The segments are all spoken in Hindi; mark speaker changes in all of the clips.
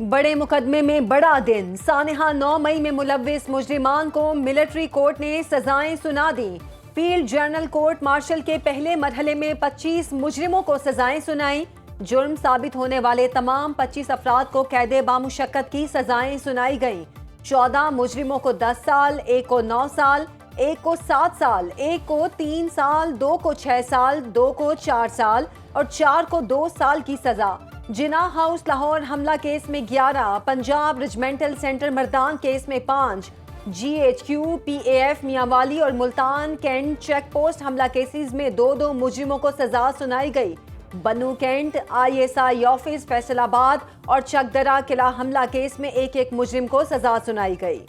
Speaker 1: बड़े मुकदमे में बड़ा दिन। सानेहा 9 मई में मुलव्विस मुजरिमान को मिलिट्री कोर्ट ने सजाएं सुना दी। फील्ड जनरल कोर्ट मार्शल के पहले मरहले में 25 मुजरिमों को सजाएं सुनाई। जुर्म साबित होने वाले तमाम 25 अफराद को कैदे बामुशक्कत की सजाएं सुनाई गईं। 14 मुजरिमों को 10 साल, एक को 9 साल, एक को 7 साल, एक को 3 साल, 2 को 6 साल, 2 को 4 साल और 4 को 2 साल की सजा। जिनाह हाउस लाहौर हमला केस में 11, Punjab regimental centre Mardan case में 5, GHQ, PAF मियांवाली और मुल्तान कैंट चेक पोस्ट हमला केसेस में 2-2 मुजरिमों को सजा सुनाई गई। बन्नू कैंट, ISI ऑफिस फैसलाबाद और चकदरा किला हमला केस में एक-एक मुजरिम को सजा सुनाई गई।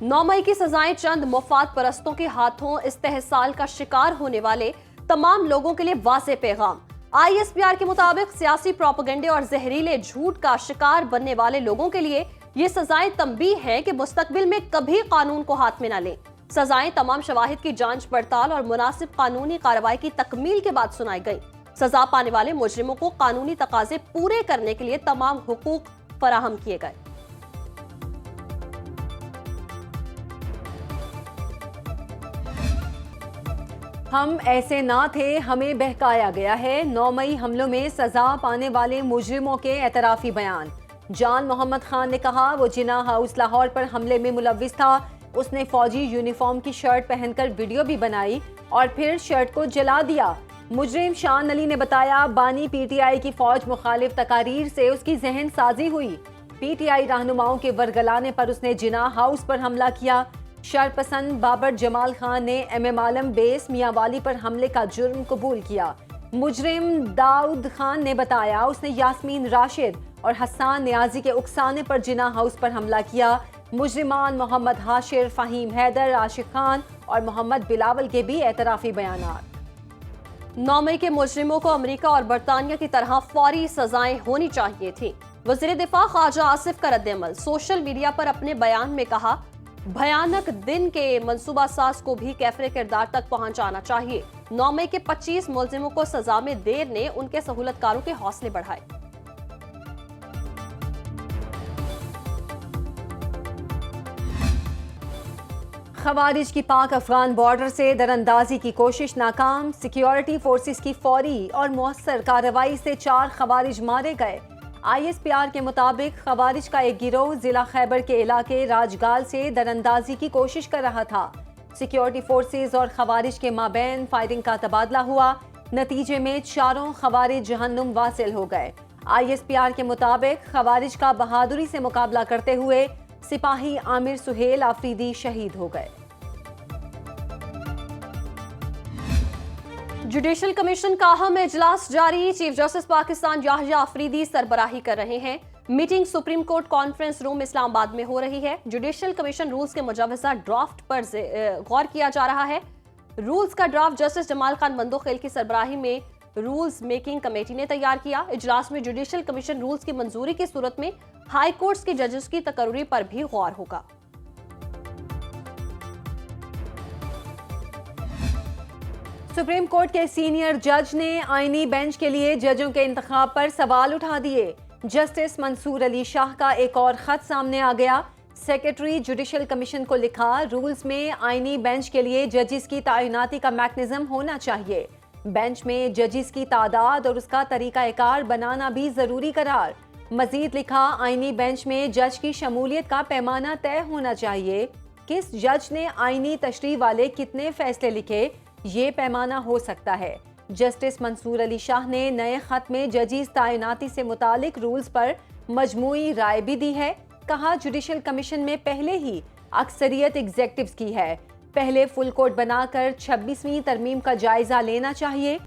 Speaker 2: 9 मई की सजाएं चंद मुफाद परस्तों के हाथों इस्तेहसाल का शिकार होने वाले तमाम लोगों के लिए वाज़ेह पैगाम। ISPR के मुताबिक सियासी प्रोपेगेंडे और जहरीले झूठ का शिकार बनने वाले लोगों के लिए ये सजाएं तंबीह है कि मुस्तकबिल में कभी कानून को हाथ में न लें। सजाएं तमाम शवाहिद की जांच पड़ताल और मुनासिब कानूनी कार्रवाई की तकमील के बाद सुनाई गई। सजा पाने वाले मुजरिमों को कानूनी तकाजे पूरे करने के लिए तमाम हुकूक फराहम किए गए।
Speaker 1: हम ऐसे ना थे, हमें बहकाया गया है। 9 मई हमलों में सजा पाने वाले मुजरिमों के एतराफी बयान। जान मोहम्मद खान ने कहा वो जिनाह हाउस लाहौर पर हमले में मुलव्विस था। उसने फौजी यूनिफॉर्म की शर्ट पहनकर वीडियो भी बनाई और फिर शर्ट को जला दिया। मुजरिम शान अली ने बताया बानी PTI की फौज मुखालिफ तकारीर से उसकी जहन साजी हुई। PTI रहनुमाओं के वरगलाने पर उसने जिनाह हाउस पर हमला किया। शरपसंद बाबर जमाल खान ने MM आलम बेस मियांवाली पर हमले का जुर्म कबूल किया। मुजरिम दाऊद खान ने बताया उसने यास्मीन राशिद और हसन नियाजी के उकसाने पर जिनाह हाउस पर हमला किया। मुजरिमान मोहम्मद हाशिर, फ़हीम हैदर, आशिक खान और मोहम्मद बिलावल के भी एतराफी बयानात।
Speaker 2: 9 मई के मुजरिमों को अमेरिका और बरतानिया की तरह फौरी सजाएं होनी चाहिए थी। वज़ीर दिफा ख्वाजा आसिफ का रद्द-ए-अमल। सोशल मीडिया पर अपने बयान में कहा भयानक दिन के मंसूबा साज को भी कैफरे किरदार तक पहुंचाना चाहिए। 9 मई के 25 मुलजिमों को सजा में देर ने उनके सहूलतकारों के हौसले बढ़ाए।
Speaker 1: खवारिज की पाक अफगान बॉर्डर से दरअंदाजी की कोशिश नाकाम। सिक्योरिटी फोर्सेस की फौरी और मौसर कार्रवाई से 4 खवारिज मारे गए। ISPR के मुताबिक खवारिज का एक गिरोह जिला खैबर के इलाके राजगाल से दरअंदाजी की कोशिश कर रहा था। सिक्योरिटी फोर्सेस और खवारिज के माबैन फायरिंग का तबादला हुआ। नतीजे में 4 खवारिज जहन्नुम वासिल हो गए। ISPR के मुताबिक खवारिज का बहादुरी से मुकाबला करते हुए सिपाही आमिर सुहेल आफरीदी शहीद हो गए।
Speaker 2: जुडिशल कमीशन का अहम इजलास जारी। चीफ जस्टिस पाकिस्तान याहिया आफरीदी सरबराही कर रहे हैं। Meeting supreme court conference room Islamabad में हो रही है। जुडिशल कमीशन रूल्स के मुजवजा ड्राफ्ट पर गौर किया जा रहा है। रूल्स का ड्राफ्ट जस्टिस जमाल खान बंदोखेल की सरबराही में रूल्स मेकिंग कमेटी ने तैयार किया। इजलास में जुडिशल कमीशन रूल्स की मंजूरी की सूरत में हाई कोर्ट्स के जजेस की तकर्री पर भी गौर होगा।
Speaker 1: सुप्रीम कोर्ट के सीनियर जज ने आईनी बेंच के लिए जजों के इंतखाब पर सवाल उठा दिए। जस्टिस मंसूर अली शाह का एक और खत सामने आ गया। सेक्रेटरी जुडिशल कमीशन को लिखा रूल्स में आईनी बेंच के लिए जजिस की तैनाती का मैकेनिज्म होना चाहिए। बेंच में जजिस की तादाद और उसका तरीकाकार बनाना भी जरूरी करार। मजीद लिखा आईनी बेंच में जज की शमूलियत का पैमाना तय होना चाहिए। किस जज ने आईनी तशरीह वाले कितने फैसले लिखे ये पैमाना हो सकता है। जस्टिस मंसूर अली शाह ने नए खत में जजीज तैनाती से मुतालिक रूल्स पर मजमूई राय भी दी है। कहा जुडिशल कमीशन में पहले ही अक्सरियत एग्जेक्टिव्स की है। पहले फुल कोर्ट बनाकर 26वीं तरमीम का जायजा लेना चाहिए।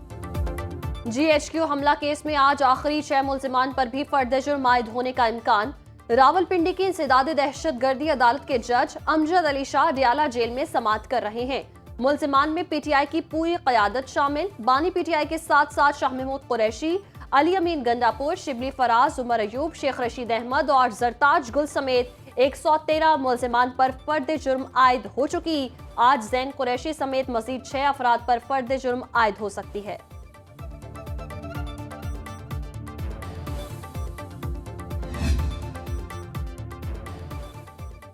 Speaker 2: GHQ हमला केस में आज आखिरी 6 मुल्जिमान पर भी फर्द जुर्म आयद होने का इम्कान। रावलपिंडी की इंसदाद दहशतगर्दी अदालत के जज अमजद अली शाह डियाला जेल में समाअत कर रहे हैं। मुल्जिमान में PTI की पूरी क़यादत शामिल। बानी PTI के साथ साथ शाह महमूद कुरैशी, अली अमीन गंडापुर, शिबली फराज, उमर अयूब, शेख रशीद अहमद और जरताज गुल समेत 113 मुल्जिमान पर फर्द जुर्म आयद हो चुकी। आज जैन कुरैशी समेत मजीद 6 अफराद पर फर्द जुर्म आयद हो सकती है।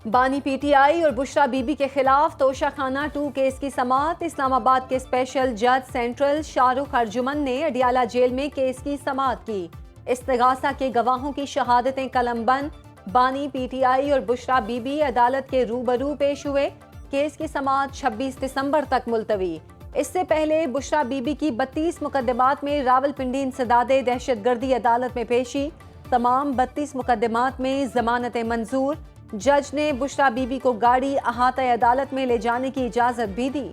Speaker 1: बानी पीटीआई और बुशरा बीबी के खिलाफ तोशाखाना 2 केस की समाअत। इस्लामाबाद के स्पेशल जज सेंट्रल शाहरुख अर्जुमन ने अडियाला जेल में केस की समाअत की। इस्तिगासा के गवाहों की शहादतें कलमबंद। बानी पीटीआई और बुशरा बीबी अदालत के रूबरू पेश हुए। केस की समाअत 26 दिसंबर तक मुलतवी। इससे पहले बुशरा बीबी की 32 मुकदमात में रावलपिंडी इंसदादे दहशतगर्दी अदालत में पेशी। तमाम 32 मुकदमात में जमानतें मंजूर। जज ने बुशरा बीबी को गाड़ी अहाता अदालत में ले जाने की इजाजत भी दी।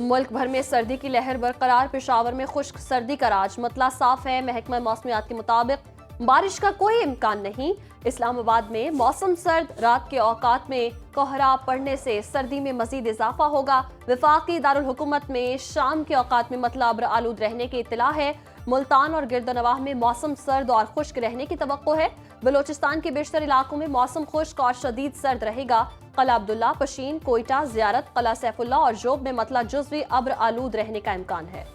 Speaker 2: मुल्क भर में सर्दी की लहर बरकरार। पेशावर में खुश्क सर्दी का राज। मतला साफ है। महकमा मौसमियात के मुताबिक बारिश का कोई इम्कान नहीं। इस्लामाबाद में मौसम सर्द। रात के औकात में कोहरा पड़ने से सर्दी में मजीद इजाफा होगा। वफाकी दारुल हुकूमत में शाम के औकात में मतला अब्र आलूद रहने की इत्तला है। मुल्तान और गिरदनवाह में मौसम सर्द और खुश्क रहने की तवक्को है। बलोचिस्तान के बेशतर इलाकों में मौसम खुश्क और शदीद सर्द रहेगा। कला अब्दुल्ला, पशीन, कोयटा, जियारत, कला सैफुल्ला और जोब में मतला जुज़वी अब्र आलूद रहने का इम्कान है।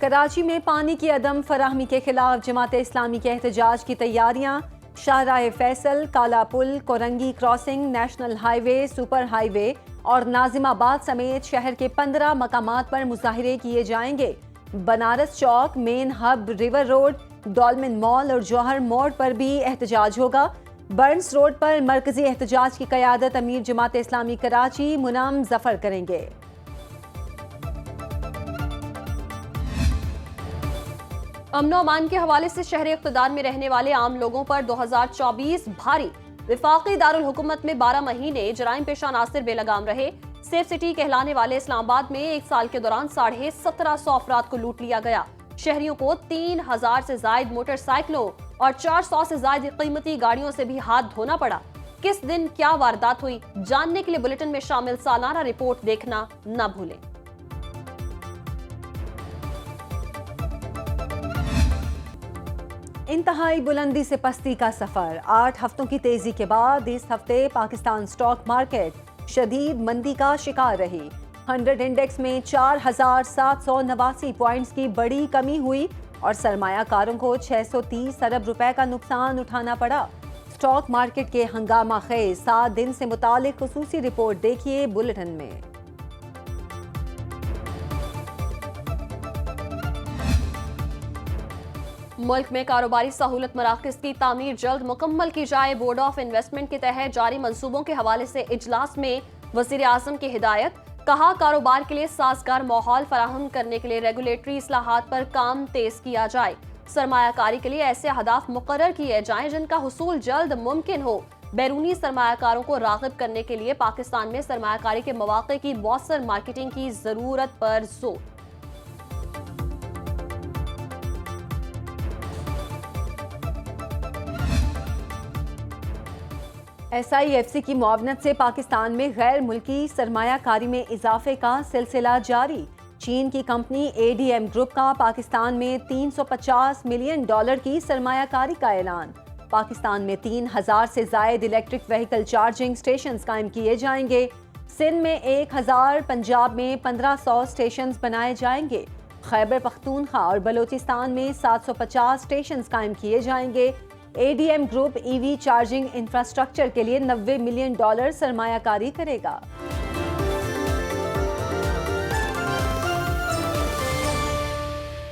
Speaker 1: कराची में पानी की अदम फराहमी के खिलाफ जमात इस्लामी के एहतजाज की तैयारियां। Shahrah Faisal, Kala Pul, Korangi crossing, national highway, super highway और नाजिमाबाद समेत शहर के 15 मकामात पर मुजाहिरे किए जाएंगे। Banaras Chowk, main hub, river road, Dolmen mall और जौहर मोड़ पर भी एहतजाज होगा। बर्न्स रोड पर मरकजी एहतजाज की क़यादत अमीर जमात इस्लामी कराची मुनाम जफर करेंगे।
Speaker 2: अमन और अमान के हवाले से शहर इक़्तिदार में रहने वाले आम लोगों पर 2024 भारी। वफाकी दारुल हुकूमत में 12 महीने जराइम पेशा नासिर बेलगाम रहे। सेफ सिटी कहलाने वाले इस्लामाबाद में एक साल के दौरान 1750 अफराद को लूट लिया गया। शहरियों को 3000 से जायद मोटरसाइकिलों और 400 से जायद कीमती गाड़ियों से भी हाथ धोना पड़ा। किस दिन क्या वारदात हुई, जानने के लिए बुलेटिन में शामिल सालाना रिपोर्ट देखना न भूलें।
Speaker 1: इंतहाई बुलंदी से पस्ती का सफर। 8 हफ्तों की तेजी के बाद इस हफ्ते पाकिस्तान स्टॉक मार्केट शदीद मंदी का शिकार रही। 100 इंडेक्स में 4789 पॉइंट्स की बड़ी कमी हुई और सरमायाकारों को 630 अरब रुपए का नुकसान उठाना पड़ा। स्टॉक मार्केट के हंगामा खेज 7 दिन से मुतालिक खुसूसी रिपोर्ट देखिए बुलेटिन में।
Speaker 2: मुल्क में कारोबारी सहूलत मराकज़ की तामीर जल्द मुकम्मल की जाए। बोर्ड ऑफ इन्वेस्टमेंट के तहत जारी मंसूबों के हवाले से इजलास में वज़ीर आज़म की हिदायत। कहा, कारोबार के लिए साजगार माहौल फराहम करने के लिए रेगुलेटरी इस्लाहात पर काम तेज किया जाए। सरमायाकारी के लिए ऐसे अहदाफ मुकर्रर किए जाएं जिनका हुसूल जल्द मुमकिन हो। बैरूनी सरमायाकारों को राग़िब करने के लिए पाकिस्तान में सरमायाकारी के मौक़े की मौसर मार्केटिंग की ज़रूरत पर जोर।
Speaker 1: SIFC की मुआवनत से पाकिस्तान में गैर मुल्की सरमायाकारी में इजाफे का सिलसिला जारी। चीन की कंपनी ADM ग्रुप का पाकिस्तान में $350 मिलियन की सरमायाकारी का ऐलान। पाकिस्तान में 3000 से जायद इलेक्ट्रिक व्हीकल चार्जिंग स्टेशंस कायम किए जाएंगे। सिंध में 1000, पंजाब में 1500 स्टेशंस बनाए जाएंगे। खैबर पख्तूनख्वा और बलोचिस्तान में 750 स्टेशंस कायम किए जाएंगे। ADM group EV charging infrastructure के लिए $90 मिलियन सरमायाकारी करेगा।